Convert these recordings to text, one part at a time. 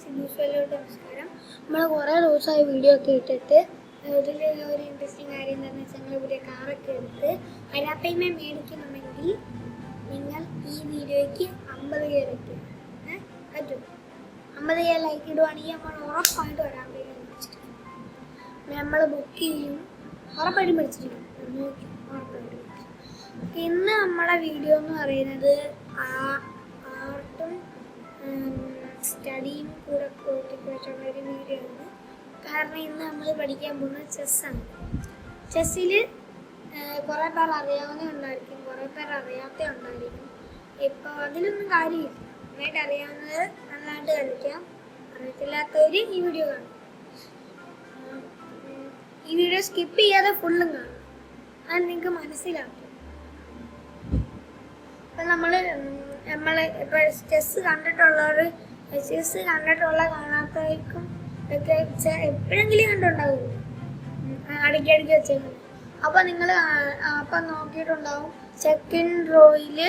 നമസ്കാരം. നമ്മൾ കുറേ ദിവസമായി വീഡിയോ ഒക്കെ ഇട്ടിട്ട് ഇതിൽ ഒരു ഇൻട്രസ്റ്റിംഗ് കാര്യം എന്താണെന്ന് വെച്ചാൽ ഞങ്ങൾ ഇവിടെ കാറൊക്കെ എടുത്ത് വരാപ്പയ്മ മേടിക്കണമെങ്കിൽ നിങ്ങൾ ഈ വീഡിയോയ്ക്ക് 50K വയ്ക്കും. പറ്റും. 50K ലൈക്ക് ഇടുവാണെങ്കിൽ നമ്മൾ ഉറപ്പായിട്ട് വരാപ്പയ്മ മേടിച്ചിരിക്കും. നമ്മൾ ബുക്ക് ചെയ്യും, ഉറപ്പായിട്ടും മേടിച്ചിരിക്കും. ഇന്ന് നമ്മുടെ വീഡിയോ എന്ന് പറയുന്നത് ആർട്ടും സ്റ്റഡിയും കൂടെ കൂട്ടിക്കുറിച്ചുള്ള ഒരു വീഡിയോ ആണ്. കാരണം ഇന്ന് നമ്മൾ പഠിക്കാൻ പോകുന്നത് ചെസ്സാണ്. ചെസ്സിൽ കുറേ പേർ അറിയാവുന്നതുണ്ടായിരിക്കും, കുറേ പേർ അറിയാത്ത ഉണ്ടായിരിക്കും. ഇപ്പോൾ അതിലൊന്നും കാര്യമില്ല. നന്നായിട്ട് അറിയാവുന്നത് നന്നായിട്ട് കളിക്കാം, അറിയത്തില്ലാത്തവർ ഈ വീഡിയോ കാണും. ഈ വീഡിയോ സ്കിപ്പ് ചെയ്യാതെ ഫുള്ളും കാണും, അത് നിങ്ങൾക്ക് മനസ്സിലാക്കും. ഇപ്പം നമ്മൾ ഇപ്പോൾ ചെസ്സ് കണ്ടിട്ടുള്ളവർ ചെസ്സ് കാണാത്തവർക്കും ഒക്കെ എപ്പോഴെങ്കിലും കണ്ടുണ്ടാവില്ല, അടുക്കിടയ്ക്ക് വെച്ചേക്കുന്നത്. അപ്പോൾ നിങ്ങൾ അപ്പം നോക്കിയിട്ടുണ്ടാവും സെക്കൻഡ് റോയിൽ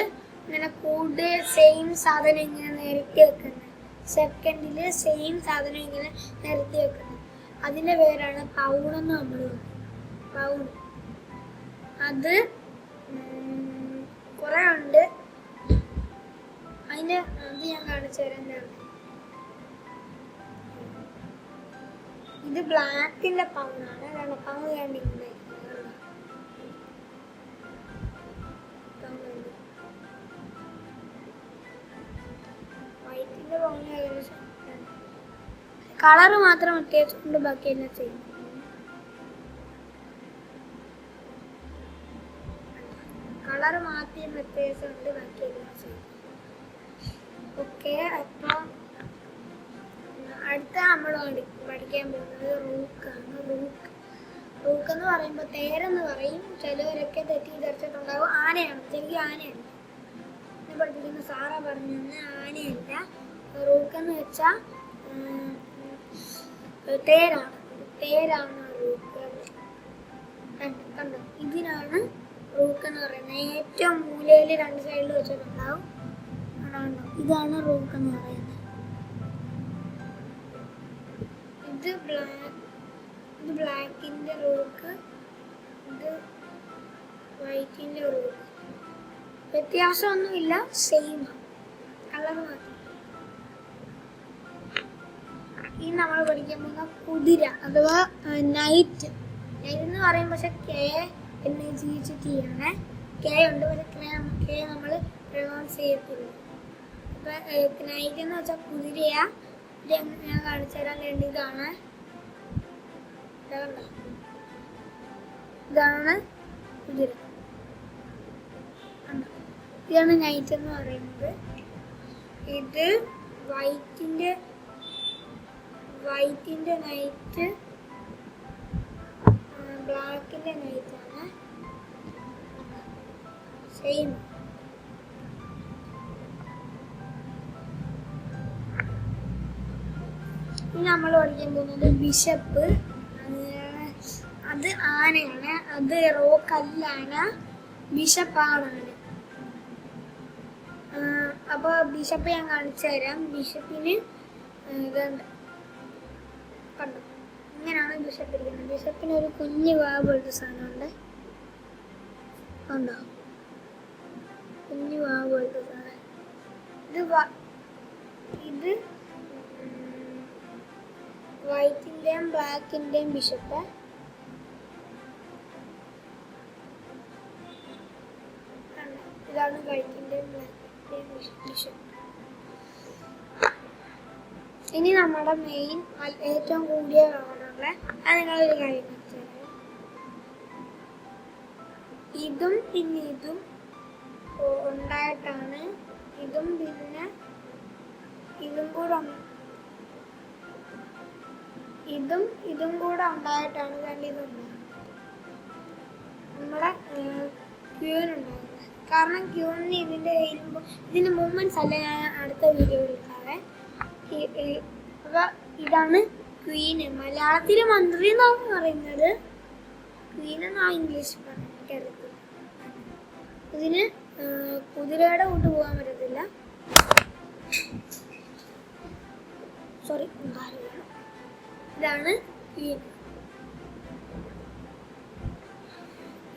ഇങ്ങനെ കൂടുതൽ സെയിം സാധനം ഇങ്ങനെ നിരത്തി വെക്കുന്നത്, സെക്കൻഡിൽ സെയിം സാധനം ഇങ്ങനെ നിരത്തി വെക്കുന്നത്. അതിൻ്റെ പേരാണ് പൗണെന്ന് നമ്മൾ പൗൺ. അത് കുറേ ഉണ്ട്. അത് ഞാൻ കാണിച്ചു തരാം. ഇത് ബ്ലാക്കിന്റെ പൗണാണ്. പൗണ് കണ്ടിട്ടുണ്ട്. വൈറ്റിന്റെ പൗണ് ഏകദേശം കളറ് മാത്രം വ്യത്യാസം കൊണ്ട് ബാക്കി എല്ലാം ചെയ്യും. കളറ് മാറ്റിയും വ്യത്യാസമുണ്ട്, ബാക്കി എല്ലാം ചെയ്യും. ഓക്കെ, അപ്പോൾ അടുത്ത നമ്മൾ പഠിക്കാൻ പോകുന്നത് റൂക്കാണ്. റൂക്ക് എന്ന് പറയുമ്പോൾ തേരെന്ന് പറയും, ചിലവരൊക്കെ തെറ്റിദ്ധരിച്ചിട്ടുണ്ടാവും ആനയാണ്. ശരിക്കും ആനയല്ല. എന്നെ പഠിപ്പിക്കുന്ന സാറ പറഞ്ഞു ആനയല്ല. റൂക്കെന്ന് വെച്ചാൽ തേരാണ് റൂക്ക്. കണ്ടോ, ഇതിനാണ് റൂക്ക് എന്ന് പറയുന്നത്. ഏറ്റവും മൂലയിൽ രണ്ട് സൈഡിൽ വെച്ചിട്ടുണ്ടാവും. ഇതാണ് റൂക്ക് എന്ന് പറയുന്നത്. ഇത് ബ്ലാക്കിന്റെ റൂക്ക്, ഇത് വൈറ്റിന്റെ റൂക്ക്. വ്യത്യാസമൊന്നുമില്ല, സെയിം ആണ്, കളർ മാത്രം. ഇനി നമ്മൾ പഠിക്കാൻ പോകുന്ന കുതിര അഥവാ നൈറ്റ്. നൈറ്റ് എന്ന് പറയും, പക്ഷെ KNIGHT ആണ്. K ഉണ്ട്, പക്ഷെ K നമ്മൾ പ്രൊനൗൺസ് ചെയ്യത്തില്ല. അപ്പം നൈറ്റ് എന്ന് വെച്ചാൽ കുതിരയാ. ഞാൻ കാണിച്ചു തരാൻ വേണ്ടി ഇതാണ് കുതിര. ഇതാണ് നൈറ്റ് എന്ന് പറയുന്നത്. ഇത് വൈറ്റിന്റെ നൈറ്റ്, ബ്ലാക്കിന്റെ നൈറ്റ് ആണ്. സെയിം. ഇനി നമ്മൾ പഠിക്കാൻ പോകുന്നത് ബിഷപ്പ്. അത് ആനയാണ്. അത് റോക്കല്ലാണ്, ബിഷപ്പാണ്. അപ്പോൾ ബിഷപ്പ് ഞാൻ കാണിച്ചു തരാം. ബിഷപ്പിന് ഇതുണ്ട്, കണ്ടോ, ഇങ്ങനെയാണ് ബിഷപ്പ് ഇരിക്കുന്നത്. ബിഷപ്പിന് ഒരു കുഞ്ഞു പോലത്തെ സാധനമുണ്ട്, കണ്ടോ, കുഞ്ഞു പോലത്തെ സാധനം. ഇത് വൈറ്റിന്റെയും ബ്ലാക്കിന്റെയും ബിഷപ്പ്. ഇതാണ് വൈറ്റിന്റെയും ബ്ലാക്കിന്റെയും ബിഷപ്പ്. ഇനി നമ്മുടെ മെയിൻ ഏറ്റവും കൂടിയ കളറുള്ള അത് നിങ്ങളൊരു കാര്യം വെച്ചാൽ ഇതും പിന്നെ ഇതും ഉണ്ടായിട്ടാണ്, ഇതും പിന്നെ ഇതും കൂടെ ഉണ്ടായിട്ടാണ് ഇതുണ്ടാകുന്നത്. നമ്മുടെ ക്യൂനുണ്ടാകുന്നത്. കാരണം ക്യൂനിന് ഇതിൻ്റെ മൂവ്മെൻറ്റ്സ് അല്ല ഞാൻ അടുത്ത വീഡിയോയിൽ ഇട്ടാവേ. അപ്പോൾ ഇതാണ് ക്വീന്. മലയാളത്തിൽ മന്ത്രി എന്നാണ് പറയുന്നത്, ക്വീൻ എന്നാണ് ഇംഗ്ലീഷ് പറയുന്നത്. ഇതിന് കുതിരയുടെ കൂട്ട് പോകാൻ പറ്റത്തില്ല. സോറി ഇതാണ് ഗ്രീൻ.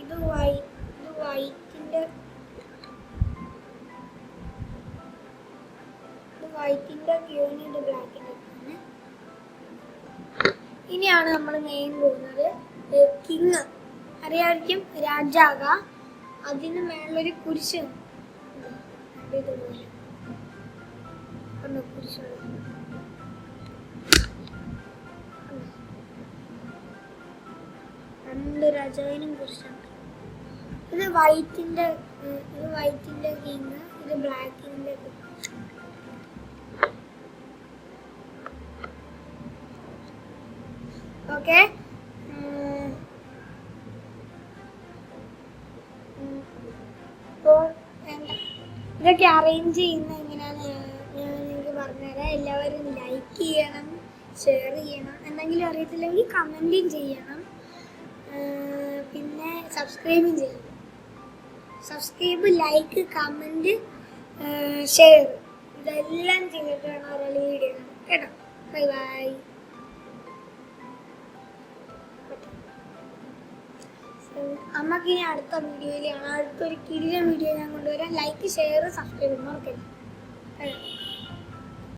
ഇത് വൈറ്റിന്റെ ഗ്രീൻ, ഇത് ബ്ലാക്കിന്റെ. ഇനിയാണ് നമ്മൾ മെയിൻ പോകുന്നത് കിങ്. അറിയാമായിരിക്കും, രാജാക. അതിന് മേളൊരു കുരിശ് ഇതുപോലെ കുരിശുള്ള രണ്ട് രാജാവിനും കുരിശുണ്ട്. ഇത് വൈറ്റിന്റെ കിങ്, ഇത് ബ്ലാക്കിന്റെ കിങ്. ഓക്കെ, ഇപ്പോൾ ഇതൊക്കെ അറേഞ്ച് ചെയ്യുന്ന എങ്ങനെയാണെന്ന് ഞാൻ നിങ്ങൾക്ക് പറഞ്ഞുതരാം. എല്ലാവരും ലൈക്ക് ചെയ്യണം, ഷെയർ ചെയ്യണം, എന്തെങ്കിലും അറിയത്തില്ലെങ്കിൽ കമൻറ്റും ചെയ്യണം, പിന്നെ സബ്സ്ക്രൈബും ചെയ്യണം. സബ്സ്ക്രൈബ്, ലൈക്ക്, കമൻറ്റ്, ഷെയർ ഇതെല്ലാം ചെയ്തിട്ട് വേണം ഒരാൾ വീഡിയോ കാണാൻ കേട്ടോ. Bye bye. അമ്മക്കിനി അടുത്ത വീഡിയോയിലാണ്, അടുത്തൊരു കിടിലൻ വീഡിയോ ഞാൻ കൊണ്ടുവരാം. ലൈക്ക്, ഷെയർ, സബ്സ്ക്രൈബ് മറക്കരുത്.